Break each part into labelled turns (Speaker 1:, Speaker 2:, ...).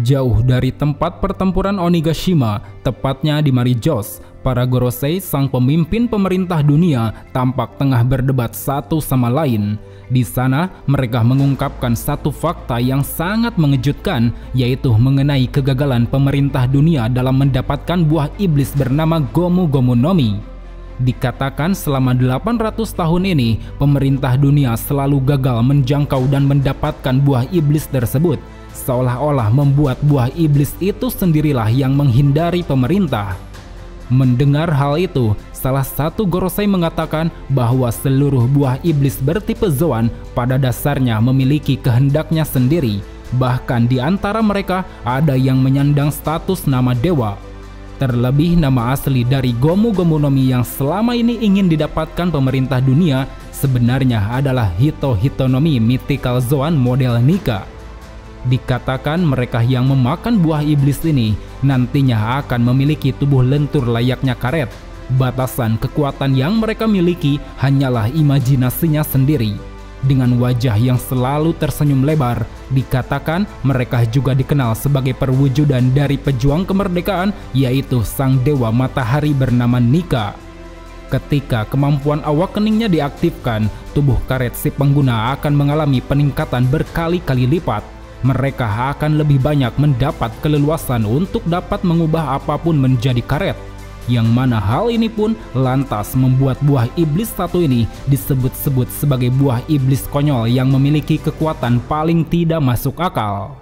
Speaker 1: Jauh dari tempat pertempuran Onigashima, tepatnya di Marijos, para Gorosei, sang pemimpin pemerintah dunia, tampak tengah berdebat satu sama lain. Di sana, mereka mengungkapkan satu fakta yang sangat mengejutkan, yaitu mengenai kegagalan pemerintah dunia dalam mendapatkan buah iblis bernama Gomu Gomu no Mi. Dikatakan selama 800 tahun ini, pemerintah dunia selalu gagal menjangkau dan mendapatkan buah iblis tersebut. Seolah-olah membuat buah iblis itu sendirilah yang menghindari pemerintah. Mendengar hal itu, salah satu Gorosei mengatakan bahwa seluruh buah iblis bertipe Zoan pada dasarnya memiliki kehendaknya sendiri. Bahkan di antara mereka ada yang menyandang status nama dewa. Terlebih nama asli dari Gomu Gomu no Mi yang selama ini ingin didapatkan pemerintah dunia sebenarnya adalah Hito Hito no Mi Mythical Zoan model Nika. Dikatakan mereka yang memakan buah iblis ini nantinya akan memiliki tubuh lentur layaknya karet. Batasan kekuatan yang mereka miliki hanyalah imajinasinya sendiri. Dengan wajah yang selalu tersenyum lebar, dikatakan mereka juga dikenal sebagai perwujudan dari pejuang kemerdekaan, yaitu sang dewa matahari bernama Nika. Ketika kemampuan awak keningnya diaktifkan, tubuh karet si pengguna akan mengalami peningkatan berkali-kali lipat. Mereka akan lebih banyak mendapat keleluasan untuk dapat mengubah apapun menjadi karet, yang mana hal ini pun lantas membuat buah iblis satu ini disebut-sebut sebagai buah iblis konyol yang memiliki kekuatan paling tidak masuk akal.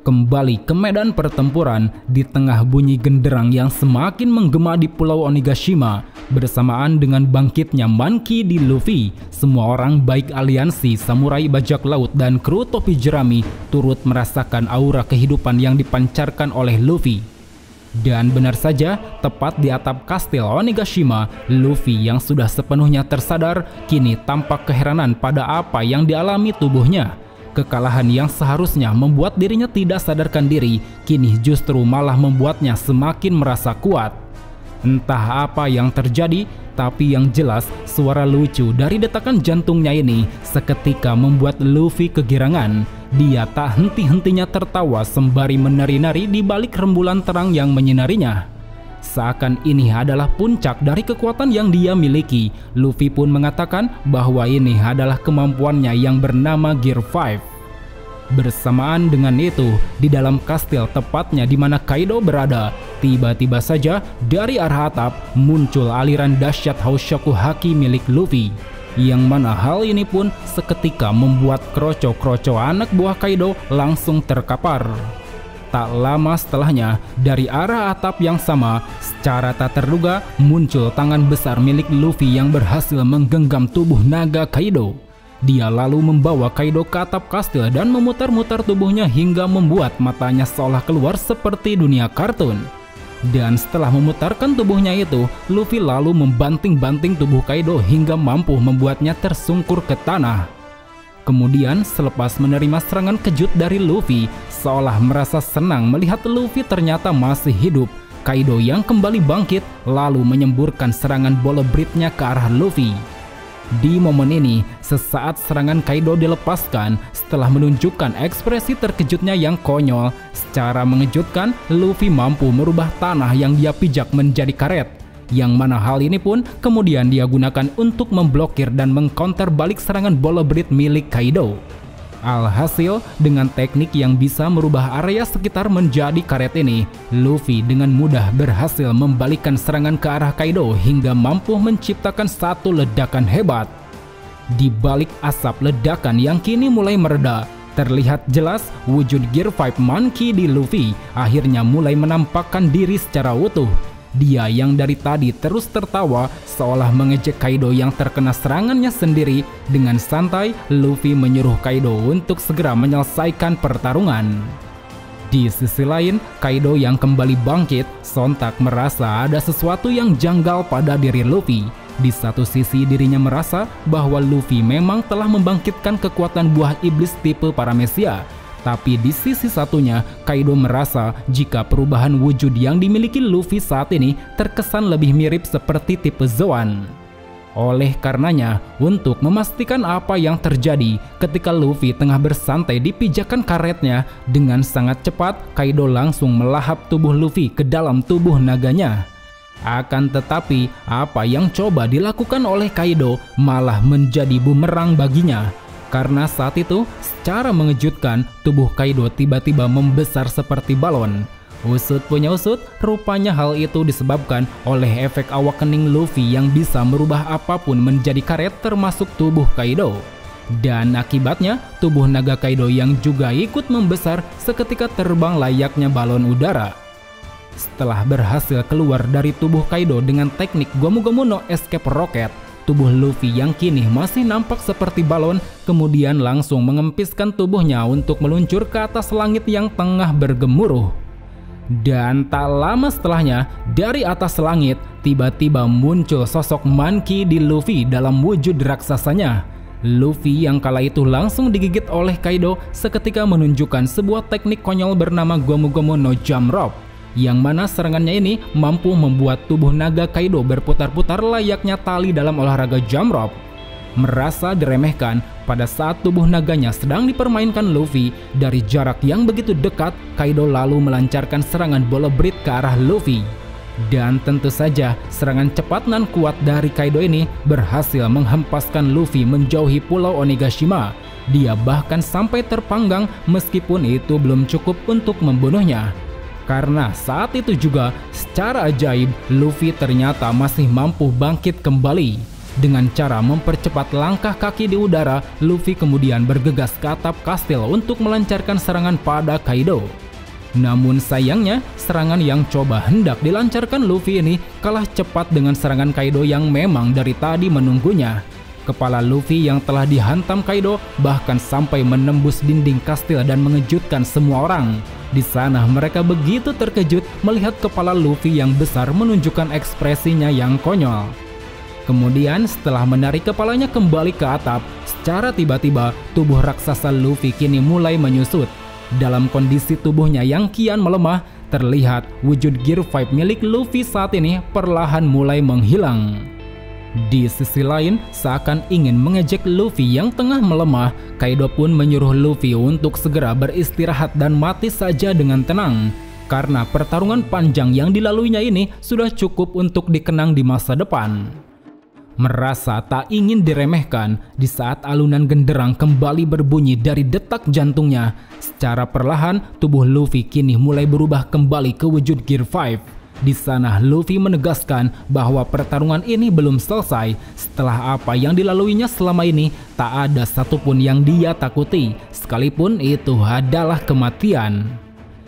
Speaker 1: Kembali ke medan pertempuran, di tengah bunyi genderang yang semakin menggema di Pulau Onigashima, bersamaan dengan bangkitnya Monkey D. Luffy, semua orang baik aliansi samurai bajak laut dan kru topi jerami turut merasakan aura kehidupan yang dipancarkan oleh Luffy. Dan benar saja, tepat di atap kastil Onigashima, Luffy yang sudah sepenuhnya tersadar kini tampak keheranan pada apa yang dialami tubuhnya. Kekalahan yang seharusnya membuat dirinya tidak sadarkan diri, kini justru malah membuatnya semakin merasa kuat. Entah apa yang terjadi, tapi yang jelas suara lucu dari detakan jantungnya ini seketika membuat Luffy kegirangan. Dia tak henti-hentinya tertawa sembari menari-nari di balik rembulan terang yang menyinarinya. Seakan ini adalah puncak dari kekuatan yang dia miliki, Luffy pun mengatakan bahwa ini adalah kemampuannya yang bernama Gear 5. Bersamaan dengan itu, di dalam kastil tepatnya di mana Kaido berada, tiba-tiba saja dari arah atap muncul aliran dahsyat Houshoku Haki milik Luffy, yang mana hal ini pun seketika membuat kroco-kroco anak buah Kaido langsung terkapar. Tak lama setelahnya, dari arah atap yang sama, secara tak terduga muncul tangan besar milik Luffy yang berhasil menggenggam tubuh naga Kaido. Dia lalu membawa Kaido ke atap kastil dan memutar-mutar tubuhnya hingga membuat matanya seolah keluar seperti dunia kartun. Dan setelah memutarkan tubuhnya itu, Luffy lalu membanting-banting tubuh Kaido hingga mampu membuatnya tersungkur ke tanah. Kemudian selepas menerima serangan kejut dari Luffy, seolah merasa senang melihat Luffy ternyata masih hidup, Kaido yang kembali bangkit lalu menyemburkan serangan bola britnya ke arah Luffy. Di momen ini, sesaat serangan Kaido dilepaskan setelah menunjukkan ekspresi terkejutnya yang konyol. Secara mengejutkan, Luffy mampu merubah tanah yang dia pijak menjadi karet, yang mana hal ini pun kemudian dia gunakan untuk memblokir dan mengcounter balik serangan bola brit milik Kaido. Alhasil, dengan teknik yang bisa merubah area sekitar menjadi karet ini, Luffy dengan mudah berhasil membalikkan serangan ke arah Kaido hingga mampu menciptakan satu ledakan hebat. Di balik asap ledakan yang kini mulai mereda, terlihat jelas wujud Gear 5 Monkey D. Luffy akhirnya mulai menampakkan diri secara utuh. Dia yang dari tadi terus tertawa seolah mengejek Kaido yang terkena serangannya sendiri, dengan santai Luffy menyuruh Kaido untuk segera menyelesaikan pertarungan. Di sisi lain, Kaido yang kembali bangkit sontak merasa ada sesuatu yang janggal pada diri Luffy. Di satu sisi dirinya merasa bahwa Luffy memang telah membangkitkan kekuatan buah iblis tipe Paramecia. Tapi di sisi satunya, Kaido merasa jika perubahan wujud yang dimiliki Luffy saat ini terkesan lebih mirip seperti tipe Zoan. Oleh karenanya, untuk memastikan apa yang terjadi ketika Luffy tengah bersantai di pijakan karetnya, dengan sangat cepat Kaido langsung melahap tubuh Luffy ke dalam tubuh naganya. Akan tetapi, apa yang coba dilakukan oleh Kaido malah menjadi bumerang baginya. Karena saat itu, secara mengejutkan, tubuh Kaido tiba-tiba membesar seperti balon. Usut punya usut, rupanya hal itu disebabkan oleh efek awakening Luffy yang bisa merubah apapun menjadi karet termasuk tubuh Kaido. Dan akibatnya, tubuh naga Kaido yang juga ikut membesar seketika terbang layaknya balon udara. Setelah berhasil keluar dari tubuh Kaido dengan teknik Gomu Gomu no Escape Rocket, tubuh Luffy yang kini masih nampak seperti balon kemudian langsung mengempiskan tubuhnya untuk meluncur ke atas langit yang tengah bergemuruh. Dan tak lama setelahnya, dari atas langit tiba-tiba muncul sosok Monkey D. Luffy dalam wujud raksasanya. Luffy yang kala itu langsung digigit oleh Kaido seketika menunjukkan sebuah teknik konyol bernama Gomu Gomu no Jump Rope, yang mana serangannya ini mampu membuat tubuh naga Kaido berputar-putar layaknya tali dalam olahraga jump rope. Merasa diremehkan pada saat tubuh naganya sedang dipermainkan Luffy, dari jarak yang begitu dekat, Kaido lalu melancarkan serangan bola Brit ke arah Luffy. Dan tentu saja, serangan cepat nan kuat dari Kaido ini berhasil menghempaskan Luffy menjauhi pulau Onigashima. Dia bahkan sampai terpanggang meskipun itu belum cukup untuk membunuhnya. Karena saat itu juga, secara ajaib, Luffy ternyata masih mampu bangkit kembali. Dengan cara mempercepat langkah kaki di udara, Luffy kemudian bergegas ke atap kastil untuk melancarkan serangan pada Kaido. Namun sayangnya, serangan yang coba hendak dilancarkan Luffy ini kalah cepat dengan serangan Kaido yang memang dari tadi menunggunya. Kepala Luffy yang telah dihantam Kaido bahkan sampai menembus dinding kastil dan mengejutkan semua orang. Di sana mereka begitu terkejut melihat kepala Luffy yang besar menunjukkan ekspresinya yang konyol. Kemudian setelah menarik kepalanya kembali ke atap, secara tiba-tiba tubuh raksasa Luffy kini mulai menyusut. Dalam kondisi tubuhnya yang kian melemah, terlihat wujud Gear 5 milik Luffy saat ini perlahan mulai menghilang. Di sisi lain, seakan ingin mengejek Luffy yang tengah melemah, Kaido pun menyuruh Luffy untuk segera beristirahat dan mati saja dengan tenang. Karena pertarungan panjang yang dilaluinya ini sudah cukup untuk dikenang di masa depan. Merasa tak ingin diremehkan, di saat alunan genderang kembali berbunyi dari detak jantungnya, secara perlahan tubuh Luffy kini mulai berubah kembali ke wujud Gear 5. Di sana Luffy menegaskan bahwa pertarungan ini belum selesai. Setelah apa yang dilaluinya selama ini, tak ada satupun yang dia takuti, sekalipun itu adalah kematian.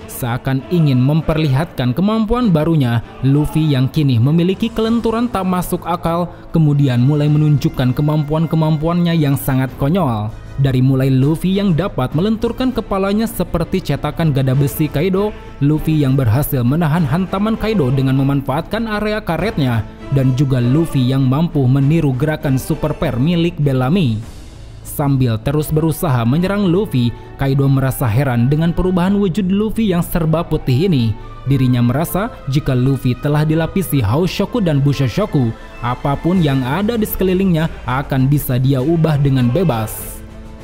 Speaker 1: Seakan ingin memperlihatkan kemampuan barunya, Luffy yang kini memiliki kelenturan tak masuk akal kemudian mulai menunjukkan kemampuan-kemampuannya yang sangat konyol. Dari mulai Luffy yang dapat melenturkan kepalanya seperti cetakan gada besi Kaido, Luffy yang berhasil menahan hantaman Kaido dengan memanfaatkan area karetnya, dan juga Luffy yang mampu meniru gerakan Super Pair milik Bellamy. Sambil terus berusaha menyerang Luffy, Kaido merasa heran dengan perubahan wujud Luffy yang serba putih ini. Dirinya merasa jika Luffy telah dilapisi Haoshoku dan Bushoshoku, apapun yang ada di sekelilingnya akan bisa dia ubah dengan bebas.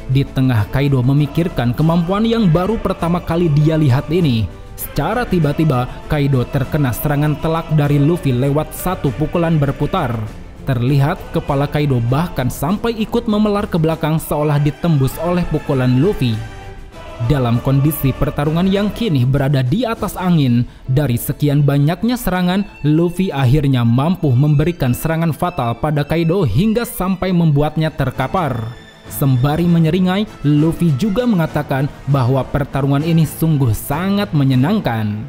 Speaker 1: Di tengah Kaido memikirkan kemampuan yang baru pertama kali dia lihat ini, secara tiba-tiba Kaido terkena serangan telak dari Luffy lewat satu pukulan berputar. Terlihat kepala Kaido bahkan sampai ikut memelar ke belakang seolah ditembus oleh pukulan Luffy. Dalam kondisi pertarungan yang kini berada di atas angin, dari sekian banyaknya serangan, Luffy akhirnya mampu memberikan serangan fatal pada Kaido hingga sampai membuatnya terkapar. Sembari menyeringai, Luffy juga mengatakan bahwa pertarungan ini sungguh sangat menyenangkan.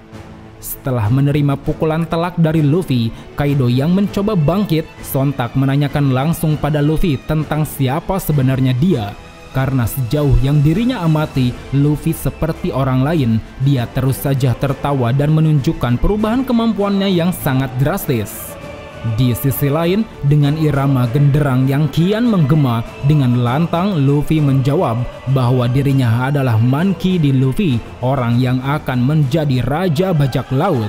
Speaker 1: Setelah menerima pukulan telak dari Luffy, Kaido yang mencoba bangkit sontak menanyakan langsung pada Luffy tentang siapa sebenarnya dia. Karena sejauh yang dirinya amati, Luffy seperti orang lain. Dia terus saja tertawa dan menunjukkan perubahan kemampuannya yang sangat drastis. Di sisi lain, dengan irama genderang yang kian menggema, dengan lantang Luffy menjawab bahwa dirinya adalah Monkey D. Luffy, orang yang akan menjadi Raja Bajak Laut.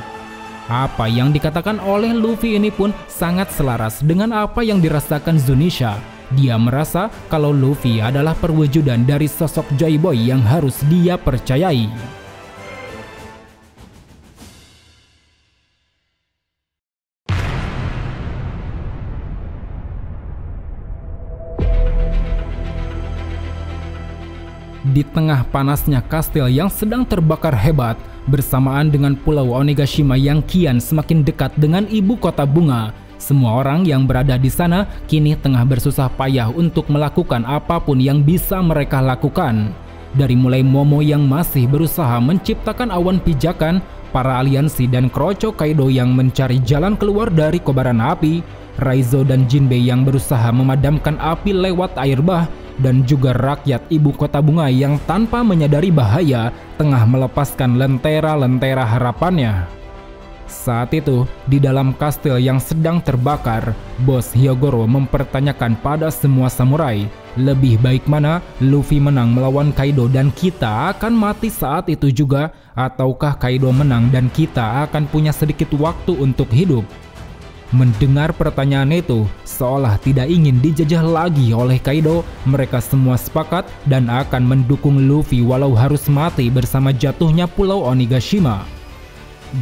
Speaker 1: Apa yang dikatakan oleh Luffy ini pun sangat selaras dengan apa yang dirasakan Zunisha. Dia merasa kalau Luffy adalah perwujudan dari sosok Joy Boy yang harus dia percayai. Di tengah panasnya kastil yang sedang terbakar hebat, bersamaan dengan Pulau Onigashima yang kian semakin dekat dengan ibu kota bunga, semua orang yang berada di sana kini tengah bersusah payah untuk melakukan apapun yang bisa mereka lakukan. Dari mulai Momo yang masih berusaha menciptakan awan pijakan, para aliansi dan Kroco Kaido yang mencari jalan keluar dari kobaran api, Raizo dan Jinbei yang berusaha memadamkan api lewat air bah, dan juga rakyat ibu kota bunga yang tanpa menyadari bahaya tengah melepaskan lentera-lentera harapannya. Saat itu, di dalam kastil yang sedang terbakar, Bos Hyogoro mempertanyakan pada semua samurai, lebih baik mana Luffy menang melawan Kaido dan kita akan mati saat itu juga, ataukah Kaido menang dan kita akan punya sedikit waktu untuk hidup? Mendengar pertanyaan itu, seolah tidak ingin dijajah lagi oleh Kaido, mereka semua sepakat dan akan mendukung Luffy walau harus mati bersama jatuhnya Pulau Onigashima.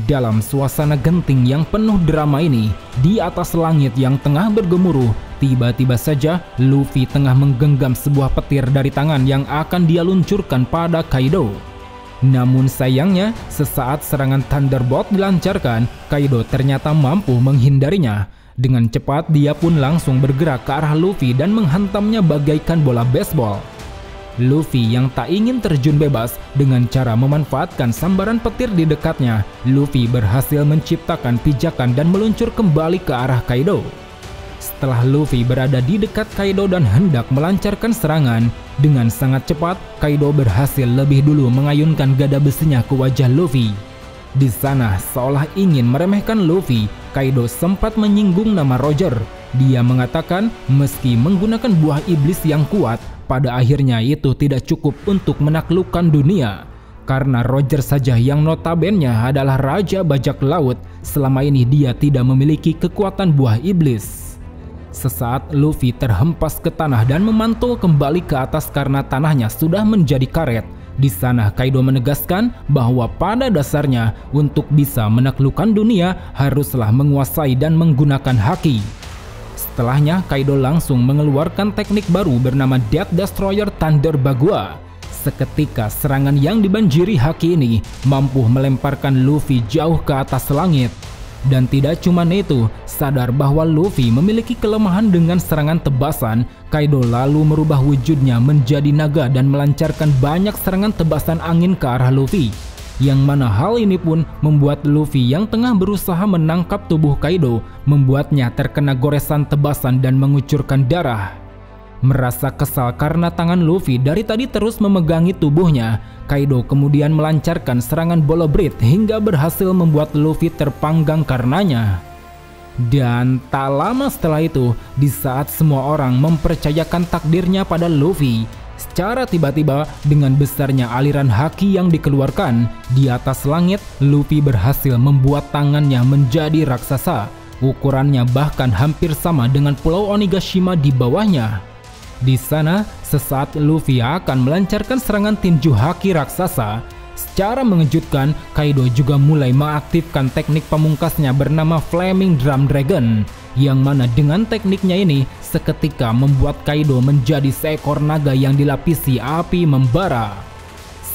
Speaker 1: Dalam suasana genting yang penuh drama ini, di atas langit yang tengah bergemuruh, tiba-tiba saja Luffy tengah menggenggam sebuah petir dari tangan yang akan dia luncurkan pada Kaido. Namun sayangnya, sesaat serangan Thunderbolt dilancarkan, Kaido ternyata mampu menghindarinya. Dengan cepat dia pun langsung bergerak ke arah Luffy dan menghantamnya bagaikan bola baseball. Luffy yang tak ingin terjun bebas dengan cara memanfaatkan sambaran petir di dekatnya, Luffy berhasil menciptakan pijakan dan meluncur kembali ke arah Kaido. Setelah Luffy berada di dekat Kaido dan hendak melancarkan serangan, dengan sangat cepat Kaido berhasil lebih dulu mengayunkan gada besinya ke wajah Luffy. Di sana, seolah ingin meremehkan Luffy, Kaido sempat menyinggung nama Roger. Dia mengatakan meski menggunakan buah iblis yang kuat, pada akhirnya itu tidak cukup untuk menaklukkan dunia. Karena Roger saja yang notabene adalah Raja Bajak Laut, selama ini dia tidak memiliki kekuatan buah iblis. Sesaat Luffy terhempas ke tanah dan memantul kembali ke atas karena tanahnya sudah menjadi karet. Di sana Kaido menegaskan bahwa pada dasarnya untuk bisa menaklukkan dunia haruslah menguasai dan menggunakan haki. Setelahnya Kaido langsung mengeluarkan teknik baru bernama Death Destroyer Thunder Bagua. Seketika serangan yang dibanjiri haki ini mampu melemparkan Luffy jauh ke atas langit. Dan tidak cuma itu, sadar bahwa Luffy memiliki kelemahan dengan serangan tebasan, Kaido lalu merubah wujudnya menjadi naga dan melancarkan banyak serangan tebasan angin ke arah Luffy. Yang mana hal ini pun membuat Luffy yang tengah berusaha menangkap tubuh Kaido, membuatnya terkena goresan tebasan dan mengucurkan darah. Merasa kesal karena tangan Luffy dari tadi terus memegangi tubuhnya, Kaido kemudian melancarkan serangan bola Breath hingga berhasil membuat Luffy terpanggang karenanya. Dan tak lama setelah itu, di saat semua orang mempercayakan takdirnya pada Luffy, secara tiba-tiba dengan besarnya aliran haki yang dikeluarkan, di atas langit Luffy berhasil membuat tangannya menjadi raksasa. Ukurannya bahkan hampir sama dengan Pulau Onigashima di bawahnya. Di sana, sesaat Luffy akan melancarkan serangan tinju haki raksasa. Secara mengejutkan, Kaido juga mulai mengaktifkan teknik pamungkasnya bernama Flaming Drum Dragon, yang mana dengan tekniknya ini seketika membuat Kaido menjadi seekor naga yang dilapisi api membara.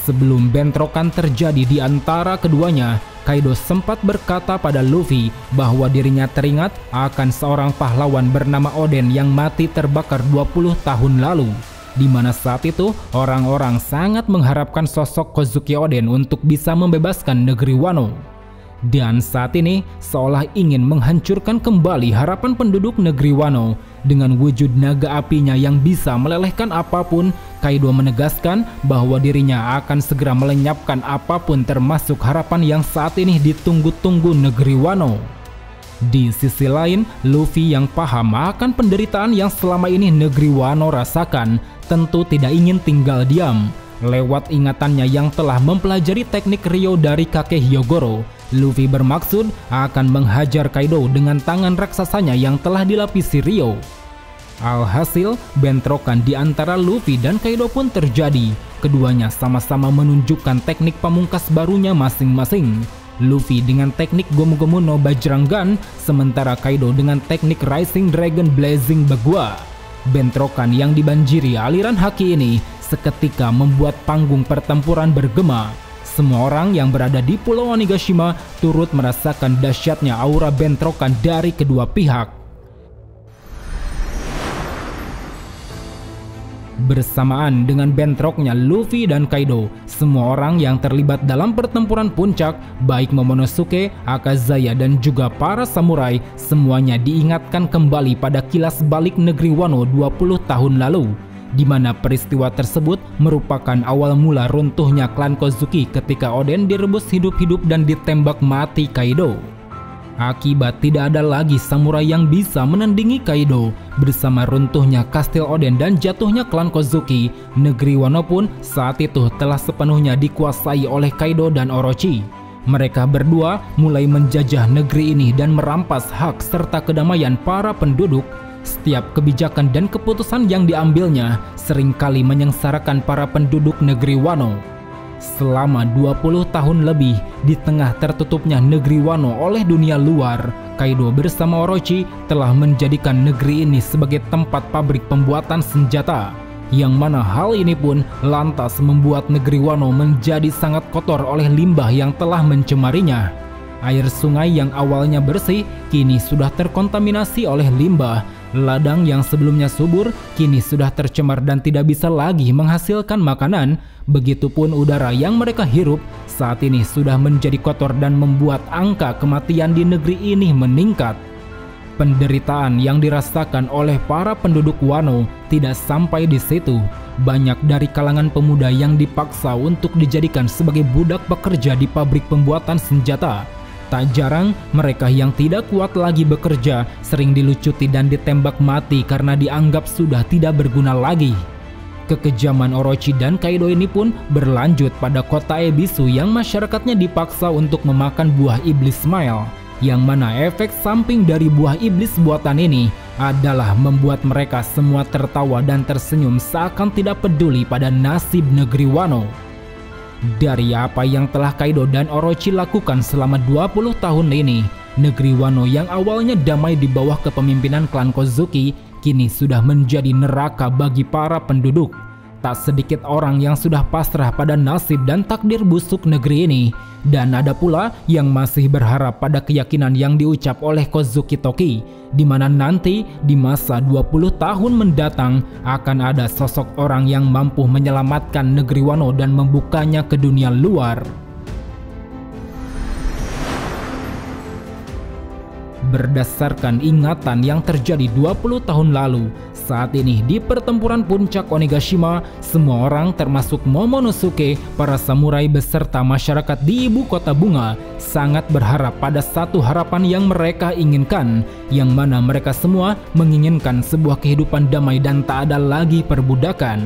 Speaker 1: Sebelum bentrokan terjadi di antara keduanya, Kaido sempat berkata pada Luffy bahwa dirinya teringat akan seorang pahlawan bernama Oden yang mati terbakar 20 tahun lalu, di mana saat itu orang-orang sangat mengharapkan sosok Kozuki Oden untuk bisa membebaskan negeri Wano. Dan saat ini seolah ingin menghancurkan kembali harapan penduduk negeri Wano. Dengan wujud naga apinya yang bisa melelehkan apapun, Kaido menegaskan bahwa dirinya akan segera melenyapkan apapun termasuk harapan yang saat ini ditunggu-tunggu negeri Wano. Di sisi lain, Luffy yang paham akan penderitaan yang selama ini negeri Wano rasakan tentu tidak ingin tinggal diam. Lewat ingatannya yang telah mempelajari teknik Ryo dari kakek Hyogoro, Luffy bermaksud akan menghajar Kaido dengan tangan raksasanya yang telah dilapisi Ryo. Alhasil, bentrokan di antara Luffy dan Kaido pun terjadi. Keduanya sama-sama menunjukkan teknik pamungkas barunya masing-masing. Luffy dengan teknik Gomu-Gomu no Bajrangan, sementara Kaido dengan teknik Rising Dragon Blazing Bagua. Bentrokan yang dibanjiri aliran haki ini seketika membuat panggung pertempuran bergema. Semua orang yang berada di Pulau Onigashima turut merasakan dahsyatnya aura bentrokan dari kedua pihak. Bersamaan dengan bentroknya Luffy dan Kaido, semua orang yang terlibat dalam pertempuran puncak, baik Momonosuke, Akazaya dan juga para samurai, semuanya diingatkan kembali pada kilas balik negeri Wano 20 tahun lalu, di mana peristiwa tersebut merupakan awal mula runtuhnya klan Kozuki ketika Oden direbus hidup-hidup dan ditembak mati Kaido. Akibat tidak ada lagi samurai yang bisa menandingi Kaido, bersama runtuhnya kastil Oden dan jatuhnya klan Kozuki, negeri Wano pun saat itu telah sepenuhnya dikuasai oleh Kaido dan Orochi. Mereka berdua mulai menjajah negeri ini dan merampas hak serta kedamaian para penduduk. Setiap kebijakan dan keputusan yang diambilnya seringkali menyengsarakan para penduduk negeri Wano. Selama 20 tahun lebih di tengah tertutupnya negeri Wano oleh dunia luar, Kaido bersama Orochi telah menjadikan negeri ini sebagai tempat pabrik pembuatan senjata, yang mana hal ini pun lantas membuat negeri Wano menjadi sangat kotor oleh limbah yang telah mencemarinya. Air sungai yang awalnya bersih kini sudah terkontaminasi oleh limbah. Ladang yang sebelumnya subur kini sudah tercemar dan tidak bisa lagi menghasilkan makanan. Begitupun udara yang mereka hirup saat ini sudah menjadi kotor dan membuat angka kematian di negeri ini meningkat. Penderitaan yang dirasakan oleh para penduduk Wano tidak sampai di situ. Banyak dari kalangan pemuda yang dipaksa untuk dijadikan sebagai budak pekerja di pabrik pembuatan senjata. Tak jarang mereka yang tidak kuat lagi bekerja sering dilucuti dan ditembak mati karena dianggap sudah tidak berguna lagi. Kekejaman Orochi dan Kaido ini pun berlanjut pada kota Ebisu yang masyarakatnya dipaksa untuk memakan buah iblis Smile, yang mana efek samping dari buah iblis buatan ini adalah membuat mereka semua tertawa dan tersenyum seakan tidak peduli pada nasib negeri Wano. Dari apa yang telah Kaido dan Orochi lakukan selama 20 tahun ini, negeri Wano yang awalnya damai di bawah kepemimpinan klan Kozuki kini sudah menjadi neraka bagi para penduduk. Tak sedikit orang yang sudah pasrah pada nasib dan takdir busuk negeri ini, dan ada pula yang masih berharap pada keyakinan yang diucap oleh Kozuki Toki, di mana nanti di masa 20 tahun mendatang akan ada sosok orang yang mampu menyelamatkan negeri Wano dan membukanya ke dunia luar. Berdasarkan ingatan yang terjadi 20 tahun lalu, saat ini di pertempuran puncak Onigashima, semua orang termasuk Momonosuke, para samurai beserta masyarakat di ibu kota bunga sangat berharap pada satu harapan yang mereka inginkan, yang mana mereka semua menginginkan sebuah kehidupan damai dan tak ada lagi perbudakan.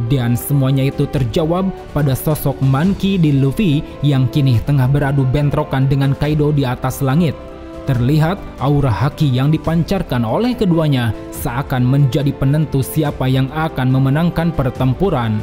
Speaker 1: Dan semuanya itu terjawab pada sosok Monkey D. Luffy yang kini tengah beradu bentrokan dengan Kaido di atas langit. Terlihat aura haki yang dipancarkan oleh keduanya seakan menjadi penentu siapa yang akan memenangkan pertempuran.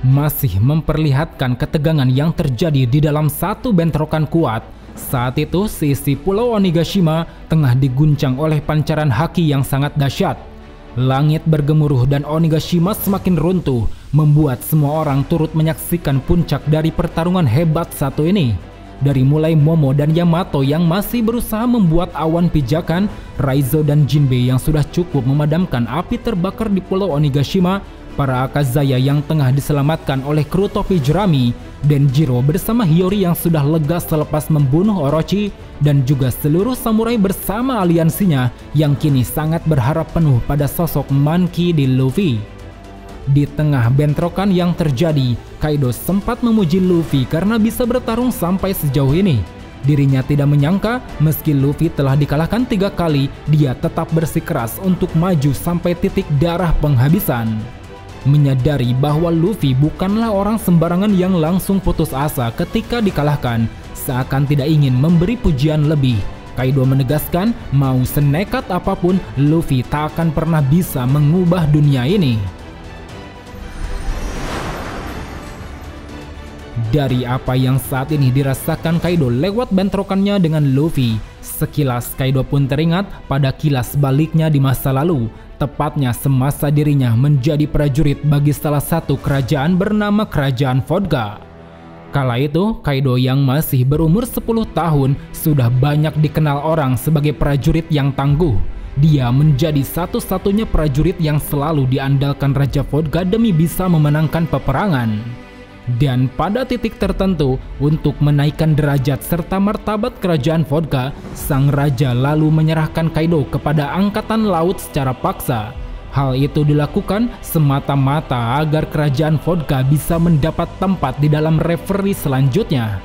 Speaker 1: Masih memperlihatkan ketegangan yang terjadi di dalam satu bentrokan kuat. Saat itu sisi Pulau Onigashima tengah diguncang oleh pancaran haki yang sangat dahsyat. Langit bergemuruh dan Onigashima semakin runtuh, membuat semua orang turut menyaksikan puncak dari pertarungan hebat satu ini. Dari mulai Momo dan Yamato yang masih berusaha membuat awan pijakan, Raizo dan Jinbei yang sudah cukup memadamkan api terbakar di Pulau Onigashima, para Akazaya yang tengah diselamatkan oleh kru topi jerami, Denjiro bersama Hiyori yang sudah lega selepas membunuh Orochi, dan juga seluruh samurai bersama aliansinya yang kini sangat berharap penuh pada sosok Monkey D. Luffy. di tengah bentrokan yang terjadi, Kaido sempat memuji Luffy karena bisa bertarung sampai sejauh ini. Dirinya tidak menyangka meski Luffy telah dikalahkan 3 kali, dia tetap bersikeras untuk maju sampai titik darah penghabisan. Menyadari bahwa Luffy bukanlah orang sembarangan yang langsung putus asa ketika dikalahkan, seakan tidak ingin memberi pujian lebih. Kaido menegaskan mau senekat apapun, Luffy tak akan pernah bisa mengubah dunia ini. Dari apa yang saat ini dirasakan Kaido lewat bentrokannya dengan Luffy, sekilas Kaido pun teringat pada kilas baliknya di masa lalu, tepatnya semasa dirinya menjadi prajurit bagi salah satu kerajaan bernama Kerajaan Vodka. Kala itu, Kaido yang masih berumur 10 tahun sudah banyak dikenal orang sebagai prajurit yang tangguh. Dia menjadi satu-satunya prajurit yang selalu diandalkan Raja Vodka demi bisa memenangkan peperangan. Dan pada titik tertentu, untuk menaikkan derajat serta martabat Kerajaan Vodka, sang raja lalu menyerahkan Kaido kepada Angkatan Laut secara paksa. Hal itu dilakukan semata-mata agar Kerajaan Vodka bisa mendapat tempat di dalam referee selanjutnya.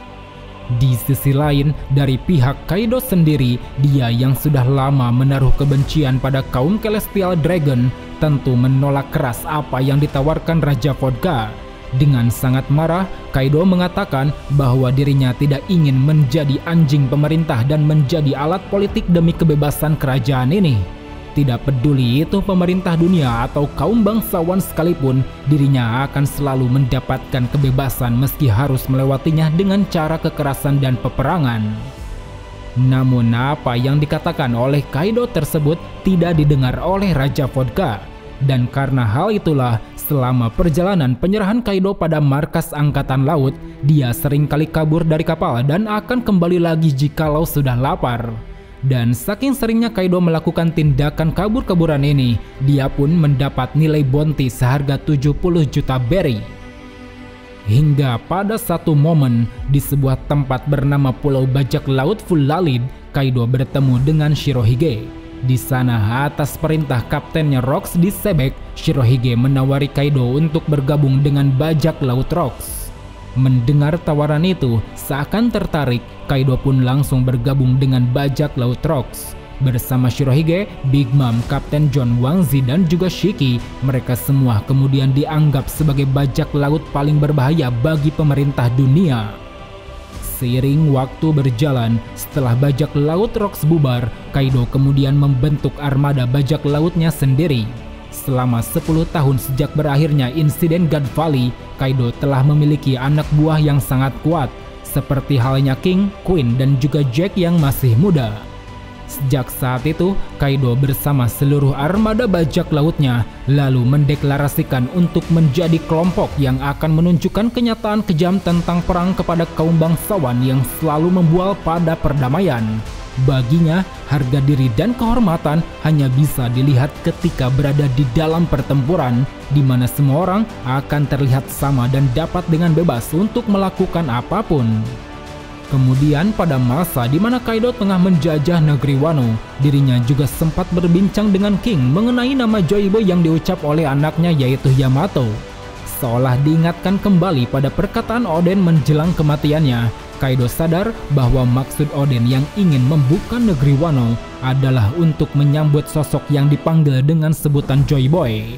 Speaker 1: Di sisi lain, dari pihak Kaido sendiri, dia yang sudah lama menaruh kebencian pada kaum Celestial Dragon tentu menolak keras apa yang ditawarkan Raja Vodka. Dengan sangat marah, Kaido mengatakan bahwa dirinya tidak ingin menjadi anjing pemerintah dan menjadi alat politik demi kebebasan kerajaan ini. Tidak peduli itu pemerintah dunia atau kaum bangsawan sekalipun, dirinya akan selalu mendapatkan kebebasan meski harus melewatinya dengan cara kekerasan dan peperangan. Namun apa yang dikatakan oleh Kaido tersebut tidak didengar oleh Raja Vodka. Dan karena hal itulah, selama perjalanan penyerahan Kaido pada markas Angkatan Laut, dia seringkali kabur dari kapal dan akan kembali lagi jikalau sudah lapar. Dan saking seringnya Kaido melakukan tindakan kabur-kaburan ini, dia pun mendapat nilai bounty seharga 70 juta berry. Hingga pada satu momen, di sebuah tempat bernama Pulau Bajak Laut Full Lalid, Kaido bertemu dengan Shirohige. Di sana, atas perintah kaptennya Rocks di Sebek, Shirohige menawari Kaido untuk bergabung dengan Bajak Laut Rocks. Mendengar tawaran itu, seakan tertarik, Kaido pun langsung bergabung dengan Bajak Laut Rocks. Bersama Shirohige, Big Mom, Kapten John Wangzi, dan juga Shiki, mereka semua kemudian dianggap sebagai bajak laut paling berbahaya bagi pemerintah dunia. Seiring waktu berjalan, setelah Bajak Laut Rocks bubar, Kaido kemudian membentuk armada bajak lautnya sendiri. Selama 10 tahun sejak berakhirnya insiden God Valley, Kaido telah memiliki anak buah yang sangat kuat, seperti halnya King, Queen, dan juga Jack yang masih muda. Sejak saat itu, Kaido bersama seluruh armada bajak lautnya lalu mendeklarasikan untuk menjadi kelompok yang akan menunjukkan kenyataan kejam tentang perang kepada kaum bangsawan yang selalu membual pada perdamaian. Baginya, harga diri dan kehormatan hanya bisa dilihat ketika berada di dalam pertempuran, di mana semua orang akan terlihat sama dan dapat dengan bebas untuk melakukan apapun. Kemudian pada masa di mana Kaido tengah menjajah negeri Wano, dirinya juga sempat berbincang dengan King mengenai nama Joy Boy yang diucap oleh anaknya yaitu Yamato. Seolah diingatkan kembali pada perkataan Oden menjelang kematiannya, Kaido sadar bahwa maksud Oden yang ingin membuka negeri Wano adalah untuk menyambut sosok yang dipanggil dengan sebutan Joy Boy.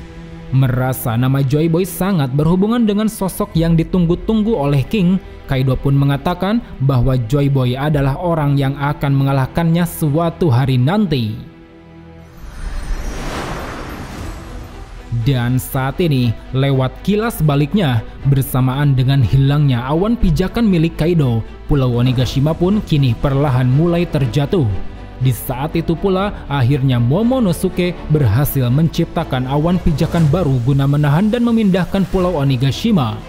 Speaker 1: Merasa nama Joy Boy sangat berhubungan dengan sosok yang ditunggu-tunggu oleh King, Kaido pun mengatakan bahwa Joy Boy adalah orang yang akan mengalahkannya suatu hari nanti. Dan saat ini, lewat kilas baliknya, bersamaan dengan hilangnya awan pijakan milik Kaido, Pulau Onigashima pun kini perlahan mulai terjatuh. Di saat itu pula, akhirnya Momonosuke berhasil menciptakan awan pijakan baru guna menahan dan memindahkan Pulau Onigashima.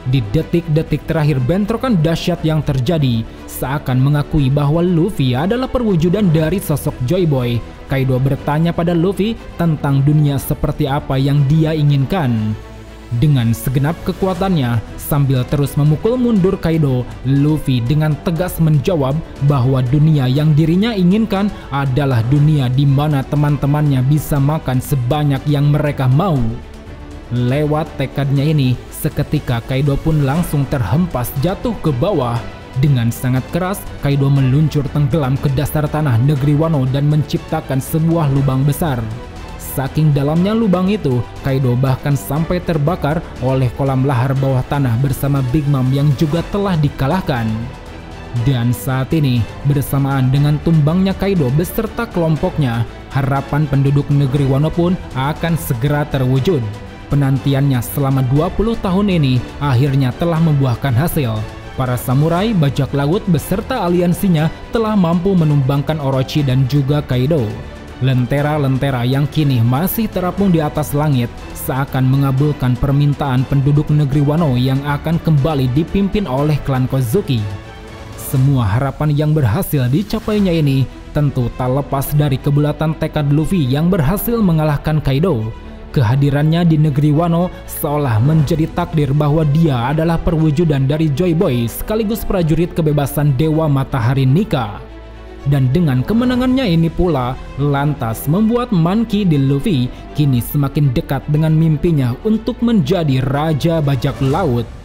Speaker 1: Di detik-detik terakhir bentrokan dahsyat yang terjadi, seakan mengakui bahwa Luffy adalah perwujudan dari sosok Joy Boy, Kaido bertanya pada Luffy tentang dunia seperti apa yang dia inginkan. Dengan segenap kekuatannya, sambil terus memukul mundur Kaido, Luffy dengan tegas menjawab bahwa dunia yang dirinya inginkan adalah dunia di mana teman-temannya bisa makan sebanyak yang mereka mau. Lewat tekadnya ini, seketika Kaido pun langsung terhempas jatuh ke bawah. Dengan sangat keras, Kaido meluncur tenggelam ke dasar tanah negeri Wano dan menciptakan sebuah lubang besar. Saking dalamnya lubang itu, Kaido bahkan sampai terbakar oleh kolam lahar bawah tanah bersama Big Mom yang juga telah dikalahkan. Dan saat ini, bersamaan dengan tumbangnya Kaido beserta kelompoknya, harapan penduduk negeri Wano pun akan segera terwujud. Penantiannya selama 20 tahun ini akhirnya telah membuahkan hasil. Para samurai bajak laut beserta aliansinya telah mampu menumbangkan Orochi dan juga Kaido. Lentera-lentera yang kini masih terapung di atas langit seakan mengabulkan permintaan penduduk negeri Wano yang akan kembali dipimpin oleh klan Kozuki. Semua harapan yang berhasil dicapainya ini tentu tak lepas dari kebulatan tekad Luffy yang berhasil mengalahkan Kaido. Kehadirannya di negeri Wano seolah menjadi takdir bahwa dia adalah perwujudan dari Joy Boy sekaligus prajurit kebebasan Dewa Matahari Nika. Dan dengan kemenangannya ini pula, lantas membuat Monkey D. Luffy kini semakin dekat dengan mimpinya untuk menjadi Raja Bajak Laut.